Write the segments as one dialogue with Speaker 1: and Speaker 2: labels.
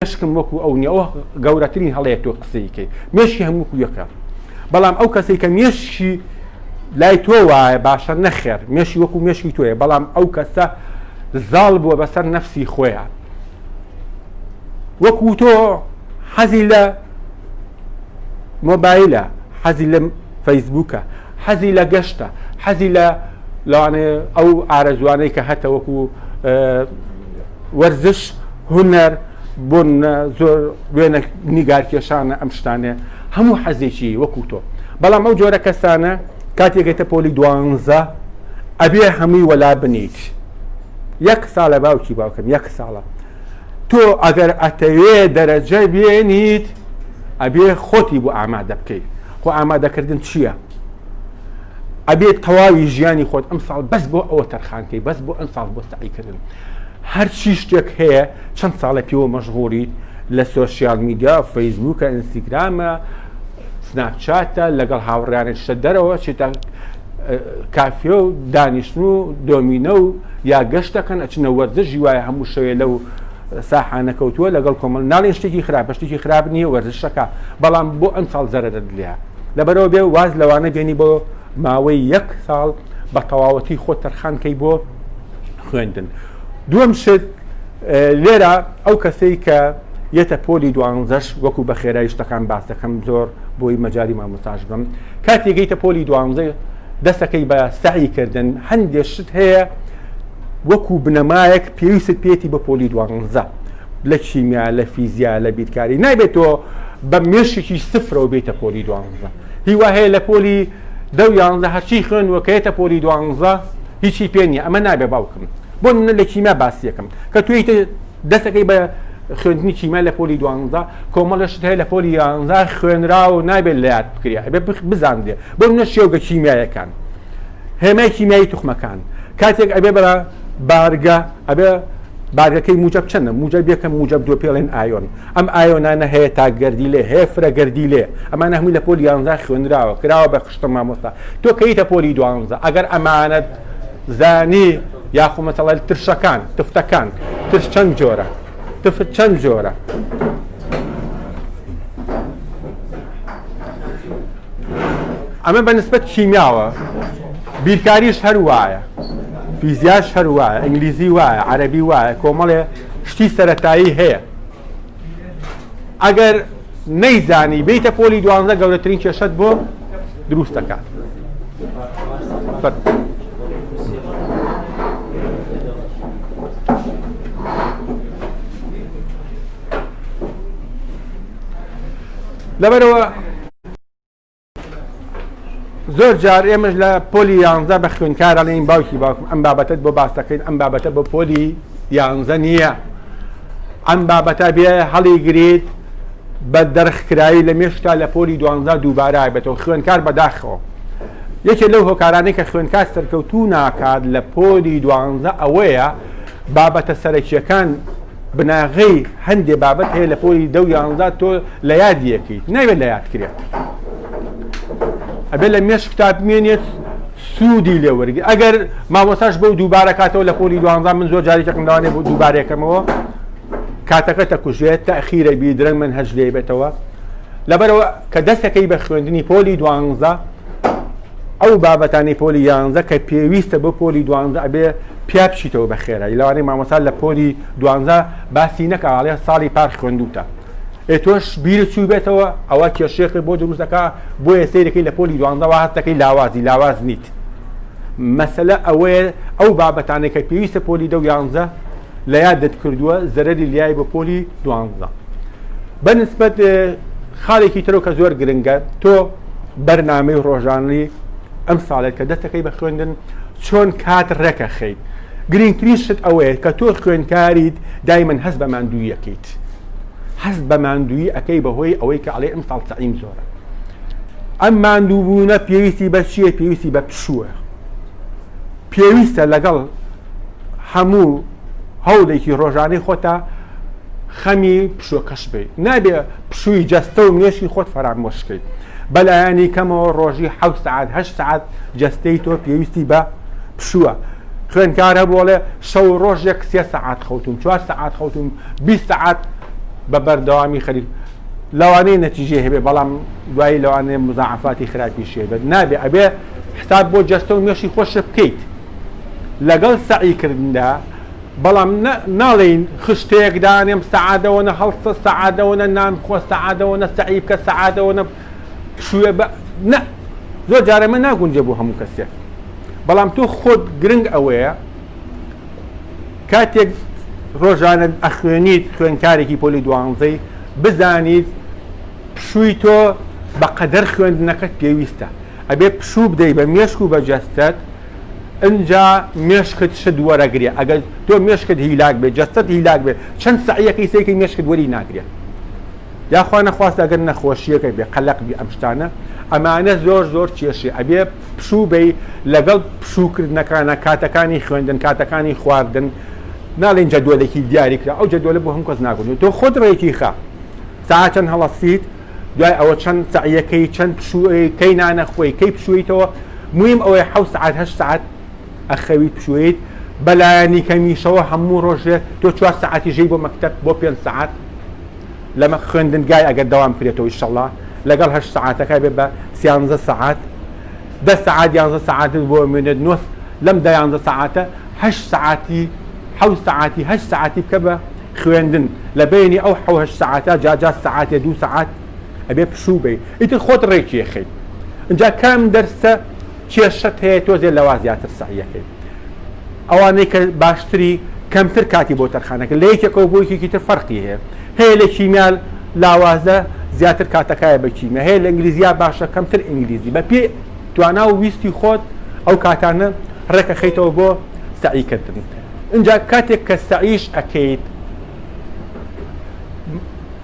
Speaker 1: مێشکم وەکو ئەو نیە ئەوە گەورەترین هەڵەیە تۆ قسەیکەی مێشی هەمووکو یەکە بەڵام ئەو کەسێک کە مێشی لای تۆ وایە باشە نەخێر مێشی وەکو مێشی تۆیە بەڵام ئەو کەسە زاڵ بووە بەسەر نەفسی خۆیان وەکو تۆ حەزی لە مۆبایلە حەزی لە فەیسبووکە حەزی لە گەشتە حەزی لە لەوانێ ئەو ئارەزوانەی کە هەتە وەکو وەرزش هونەر بۆن زۆر وێنە نیگارکێشانە ئەم شتانێ هەموو حەزێکی وەکو تۆ بەڵام ئەو جۆرە کەسانە کاتێکێتە پۆلی 12 ئەبێ هەمووی وەلا بنیت یەک ساڵە باوکی باوکەم یەک ساڵە تۆ ئەگەر ئەتەوێ دەرەجە بێنیت ئەبێ خۆتی بۆ ئامادە بکەیت خۆ ئامادەکردن چییە؟ ئەبێت تەواوی ژیانی خۆت ئەم ساڵ بەس بۆ ئەوە تەرخانکەی بەس بۆ ئەم ساڵ بۆ سعیکردن هەرچی شتێک هەیە چەند ساڵە پێوە مەشغوڵیت لە سۆشیال میدیا فەیسبووکە ئینستاگرامە سناپچاتە لەگەڵ هاوڕیانت شتە دەرەوە چێتە کافێ و دانیشتن و دۆمینە و یا گەشتەکەن ئەچنە وەرزشی وایە هەموو شەوێ لەو ساحانەکەوتووە لەگەڵ کۆمەڵ ناڵێن شتێکی خراپ شتێکی خراپ نییە وەرزشەکە بەڵام بۆ ئەم ساڵ زەرەرت لێە لەبەرەوە بێ واز لەوانە بێنی بۆ ماوەی یەک ساڵ بە تەواوەتی خۆ تەرخانکەی بۆ خوێندن دووەم شت لێرە ئەو کەسەی کە یەتە پۆلی 12 وەکو بە خێرایی شتەکان باس دەکەم زۆر بۆی مەجاری مامۆستاژ بم کاتێگەیتە پۆلی 12 دەستەکەی بە سعیکردن هەندێک شت هەیە وەکو بنەمایەک پێویست پێێتی بە پۆلی 12 لە کیمیا لە فیزیا لە بیرکاری نایبێتەوە بە مێشێکی سفرەوە بێتە پۆلی 12 هیوا هەیە لە پۆلی 11 هەرچی خوێندووە کە هێتە پۆلی 12 هیچی پێ نییە ئەمە نابێ باوکم بۆ لە کیمیا باسیەکەم کە تویتە دەستەکەی بە خوێندنی کیمیا لە پۆلی 12 کۆمەڵەشت هەیە لە پۆلی 11 خوێنرا و نابێت لە یاد بکرێ ئەبێ بزاندێ بۆ منە شێوگە کیمیایەکان هێمای کیمیایی توخمەکان کاتێک ئەبێ بەرە بارگە ئەبێ بارگەکەی موجب چەندە موجب یەکەم موجب دو پێڵێن ئایۆن ئەم ئایۆنانە هەیە تا گەردی لێ هەیە فرە گەردی لێ ئەمانە هەمووی لە پۆلی 11 خوێنراوە کراوە بە خشتە مامۆستا تۆ کەیتە پۆلی 12 ئەگەر ئەمانەت زانی یاخو مەسەڵەن ترشەکان تفتەکان ترش چەند جۆرە تفت چەند جۆرە ئەمە بەنسبەت کیمیاوە بیرکاریش هەر وایە فیزیاش هەر وایە ئینگلیزی وایە عەرەبی وایە کۆمەڵێ شتی سەرەتایی هەیە ئەگەر نەیزانی بیتە پۆلی 12 گەورەترین کێشەت بۆ دروست دەکات لەبەرەوە زۆر جار ئێمەش لە پۆلی 11 بە خوێنکار ئەڵێن باوکی باوکم ئەم بابەتت بۆ باس دەکەین ئەم بابەتە بۆ پۆلی 11 نییە ئەم بابەتە بێ هەڵی گرێت بە دەرخکرایی لە مێشتا لە پۆلی 12 دووبارە بێتەوە خوێنکار بەداخەوە یەکێک لەو هۆکارانەی کە خوێنکار سەرکەوتوو ناکات لە پۆلی 12 ئەوەیە بابەتە سەرەکیەکان بناغی هەندێ بابەت هەیە لە پۆلی 11 تۆ لە یادیەکەیت ناوێت لە یادکرێت ئەبێ لە مێش کتابمێنێت سوودی لێ وەرگێ ئەگەر مامۆستاش بەو دووبارە کاتەوە لە پۆلی 12 من زۆر جارێکم لەوانێ بۆ دووبارێکەمەوە کاتەکە تەکوژێت تەخیرە بیدرەنگ من هەج لێ بێتەوە لەبەرەوە کە دەستەکەی بە خوێندنی پۆلی 12 ئەو بابەتانی پۆلی 11 کە پێویستە بۆ پۆلی 12 ئەبێ پیا بچیتەوە بە خێرایی لەوانەیە مامۆستا لە پۆلی 12 باسی نەکەڵێ ساڵی پار خوێندوتە تۆش بیرت چوو بێتەوە ئەوە کێشێکی بۆ دروست دەکا بۆیە سەیرەکەی لە پۆلی 12 هەستەکەی لاواز نیت مەسەلە ئەوەیە ئەو بابەتانێک کە پێویستە پۆلی 11 لە یادت کردووە زەرەری لیای بۆ پۆلی 12 بەنسبەت خاڵێکی ترەوە کە زۆر گرنگە تۆ بەرنامەی ڕۆژانەی ئەم ساڵێت کە دەستەکەی بە خوێندن چۆن کات ڕێکە خەیت گرنگترین شت ئەوەیە کە تۆ خوێنکاریت دایمەن هەست بە ماندووی یەکەیت هەست بە ماندووی ئەەکەی بەهۆی ئەوەی کە ئەڵێ ئەم ساڵ سەعیم زۆرە ئەم ماندووبوونە پێویستی بە چییە پێویستی بە پشووە پێویستە لەگەڵ هەموو هەوڵێکی ڕۆژانەی خۆتە خەمی پشووەکەش بێت نابێ پشووی جەستە و مێشی خۆت فەرامۆشکەیت بەلایانی کەمەوە ڕۆژی 7 ساعت 8 ساعت جەستەی تۆ پێویستی بە پشووە خوێنکارە بۆڵێ شەو ڕۆژێک 3 ساعت خەوتم 4 ساعت خەوتم 20 ساعت بە بەردەوامی خەریک لەوانەیە نەتیجە هەبێ بەڵام دوایی لەوانەیە مزاعفاتی خراپی شێبێت نابێ ئەبێ حساب بۆ جەستە و مێشی خۆشە بکەیت لەگەڵ سەعیکردندا بەڵام ناڵێن خشتەیەکدانێم سەعادەوەنە هەڵسە سەعادەوەنە نانخۆ سەعادەوەنە سەعی بکە سەعادەوەنە شوێ بە نە زۆر جارەمە ناگونجێ بۆ هەموو کەسێک بەڵام تۆ خۆت گرنگ ئەوەیە کاتێک ڕۆژانە ئەخوێنیت خوێنکارێکی پۆلی دوانزەی بزانیت پشووی تۆ بەقەدەر خوێندنەکەت پێویستە ئەبێ پشوو بدەی بە مێشک و بە جەستەت اینجا مێشکت شت وەرەگرێ ئەگەر تۆ مێشکت هیلاک بێت جەستەت هیلاک بێت چەند سەعیەکەی سێکەی مێشکت وەری ناگرێت یاخوا نەخواست ئەگەر نەخۆشیەکەی بێ قەلەق بی ئەم شتانە ئەمانە زۆر زۆر کێشێ ئەبێ پشوو بەی لەگەڵ پشوکردنەکانە کاتەکانی خوێندن کاتەکانی خواردن ناڵێن جەدوەلێکی دیاری کرا ئەو جەدوەلە بۆ هەم کەس ناگونێت تۆ خۆت ڕێکی خا ساعت چەند هەڵەسیت دوای ئەوە چەند سەعیەکەی چەند پشووی کەی نانەخۆی کەی پشوویتەوە مهم ئەوەی 7 ساعت 8 ساعت ئەخەویت پشوێیت بەلایەنی کەمیشەوە هەموو ڕۆژێ تۆ 4 ساعتی ژەی بۆ مەکتەب بۆ 5 ساعت لەمە خوێندنگای ئەگەر دەوام کرێتەوە ئینشەڵڵا لەگەڵ 8 ساعتەکە بێ بە 13 ساعت 10 ساعت 11 ساعت بۆ مێنێت نۆ لەم 11 ساعتە 8 ساعتی 7 ساعتی 8 ساعتی بکە بە خوێندن لە بینی ئەو 8 ساعتە جاجا ساعتێ 2 ساعت ئەبێ پشوو بێ ئیتر خۆت ڕێکیەخەیت اینجا کام دەرسە کێشەت هەیە تۆزێ لەوا زیاتر سەعیەکەی ئەوانەی کە باشتری کەمتر کاتی بۆ تەرخانەکە لە یەکێکەوە بۆ یەکێکی تر فەرقی هەیە هەیە لە کیمیال لاوازە زیاتر کاتەکایە بە کیمیا هەیە لە ئینگلیزیا باشە کەمتر ئینگلیزی بە پێ توانا و ویستی خۆت ئەو کاتانە ڕێکە خەیتەوە بۆ سەعیکردن اینجا کاتێک کە سەعیش ئەکەیت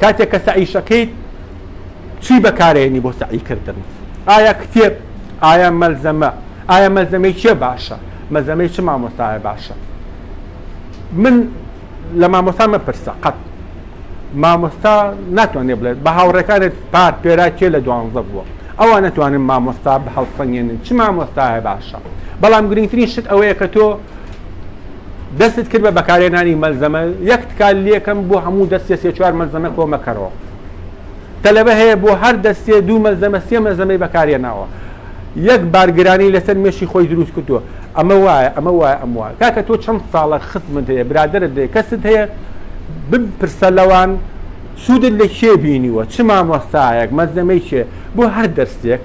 Speaker 1: کاتێک کە سەعیشەکەیت چی بەکارێنی بۆ سەعیکردن ئایا کتێب ئایا مەلزەمە ئایا مەلزەمەی چێ باشە مەلزەمەی چ مامۆستایە باشە من لە مامۆستا مەپرسە قەت مامۆستا ناتوانێت بڵێت بە هاوڕێکانت پار پێرا چێ لە 12 بووە ئەوە نەتوانن مامۆستا بە هەڵسەنگێنن چ مامۆستایە باشە بەڵام گرنگترین شت ئەوەیە کە تۆ دەستت کرد بە بەکارێنانی مەلزەمە یەک تکال لێکم بۆ هەموو دەستێ 3-4 مەلزەمە کۆمەکەرەوە تەلەبە هەیە بۆ هەر دەستێ 2 مەلزەمە 3 مەلزەمەی بەکارێناوە یەک بارگرانی لەسەر مێشی خۆی دروست کردووە ئەمە وایە ئەمە وایە ئەم وایە کاکە تۆ چەند ساڵە خزمت هەیە برادرت هەیە کەست هەیە بپرسە لەوان سوودت لە کێ بینیوە چ مامۆستایەک مەلزەمەی چێ بۆ هەر دەستێک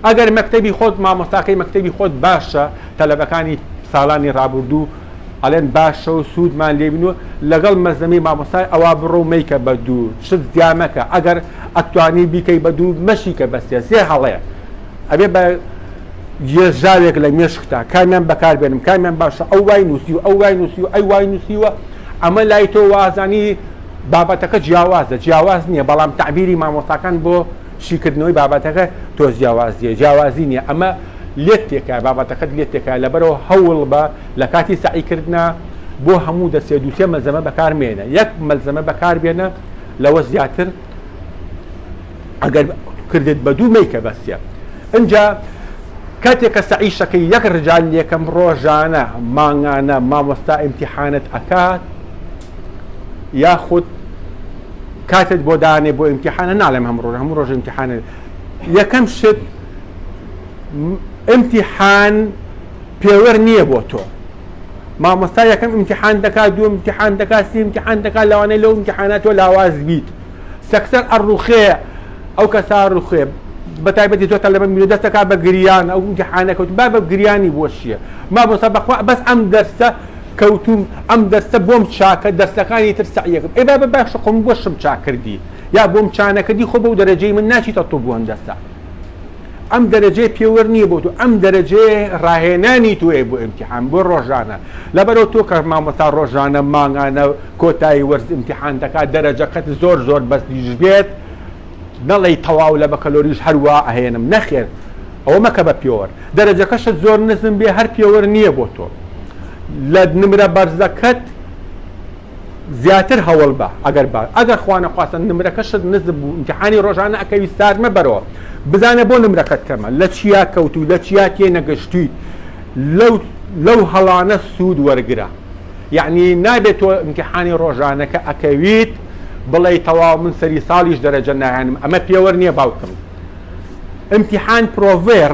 Speaker 1: ئەگەر مەکتەبی خۆت مامۆستاکەی مەکتەبی خۆت باشە تەلەبەکانی ساڵانی ڕابردوو ئەڵێن باشە و سوودمان لێبینوە لەگەڵ مەلزەمەی مامۆستای ئەوە بڕۆ مەیکە بە دوو شت زیامەکە ئەگەر ئەتوانی بیکەی بە دوو مەشیکە بەستێ سێ هەڵەیە ئەبێ بە گێژاوێک لە مێشکتا کامیان بەکاربێنم کامیان باشە ئەو وای نووسی و ئەو وای نووسی و ئەی وای نووسیوە ئەمە لای تۆ وازانی بابەتەکە جیاوازە جیاواز نییە بەڵام تعبیری مامۆستاکان بۆ شیکردنەوەی بابەتەکە تۆ جیاوازیە جیاوازی نییە ئەمە لێت تێکە بابەتەکەت لێت تێکە لەبەرەوە هەوڵ بە لە کاتی سعیکردنا بۆ هەموو دەستێ دووسێ مەلزەمە بەکارمێنە یەک مەلزەمە بەکاربێنە لەوە زیاتر ئەگەر کردێت بە دوو مەیکە بەستە اینجا کاتێک کە سەعیشەکەی یەک ڕجال لێکەم ڕۆژانە مانگانە مامۆستا ئیمتیحانت ئەکات یاخود کاتت بۆ دانێ بۆ ئیمتیحانە ناڵێم هەموو ڕۆژ ئیمتیحانە یەکەم شت ئیمتیحان پێوەەر نییە بۆ تۆ مامۆستا یەکەم ئیمتیحان دەکات دوو ئیمتیحان دەکات سی ئیمتیحان دەکات لەوانەیە لەو ئیمتیحانات تۆ لاواز بیت سەکسەر ئەڕوخێ ئەو کەسا ڕوخێ بەتایبەتی تۆ تەلەبە میلۆ دەستەکە بە گریان ئەو ئیمتیحانەکەوت با بە گریانی بۆ چییە مامۆستا بەخوا بەس ئەم دەرسە کەوتوم ئەم دەرسە بۆم چاکە دەرسەکانی تر سەعیەکەم ئێ با بە باشە خۆم بۆشم چاکردی یا بۆم چانەکردی خۆ بەو دەرەجەی من ناچیتە تۆ بۆ هەندەسە ئەم دەرەجەی پێوەەر نییە بۆ تۆ ئەم دەرەجەی ڕاهێنانی توێ بۆ ئیمتیحان بۆ ڕۆژانە لەبەرەوە تۆ کە مامۆستا ڕۆژانە مانگانە کۆتایی وەرز ئیمتیحان دەکات دەرەجەکەت زۆر زۆر بەستیش بێت نەڵی تەواو لە بە کەلۆریش هەروە ئەهێنم نەخێر ئەوە مەکە بە پێوەەر دەرەجەکەشت زۆر نزم بێ هەر پێوەەر نییە بۆ تۆ لە نمرە بەرزەکەت زیاتر هەوڵ بە ئەگەر خوانە خواستن نمرەکەشت نزم بوو ئیمتیحانی ڕۆژانە ئەکەوی سارمە بەرەوە بزانە بۆ نمرەکەت کەمە لە چیا کەوتوی لە چیا تێ نەگەشتویت لەو هەڵانە سوود وەرگرە یعنی نابێت تۆ ئیمتیحانی ڕۆژانەکە ئەکەویت بڵێ تەواو من سەری ساڵیش دەرەجە نایانم ئەمە پێوە نییە باوکم. ئەمتیحان پرۆڤێ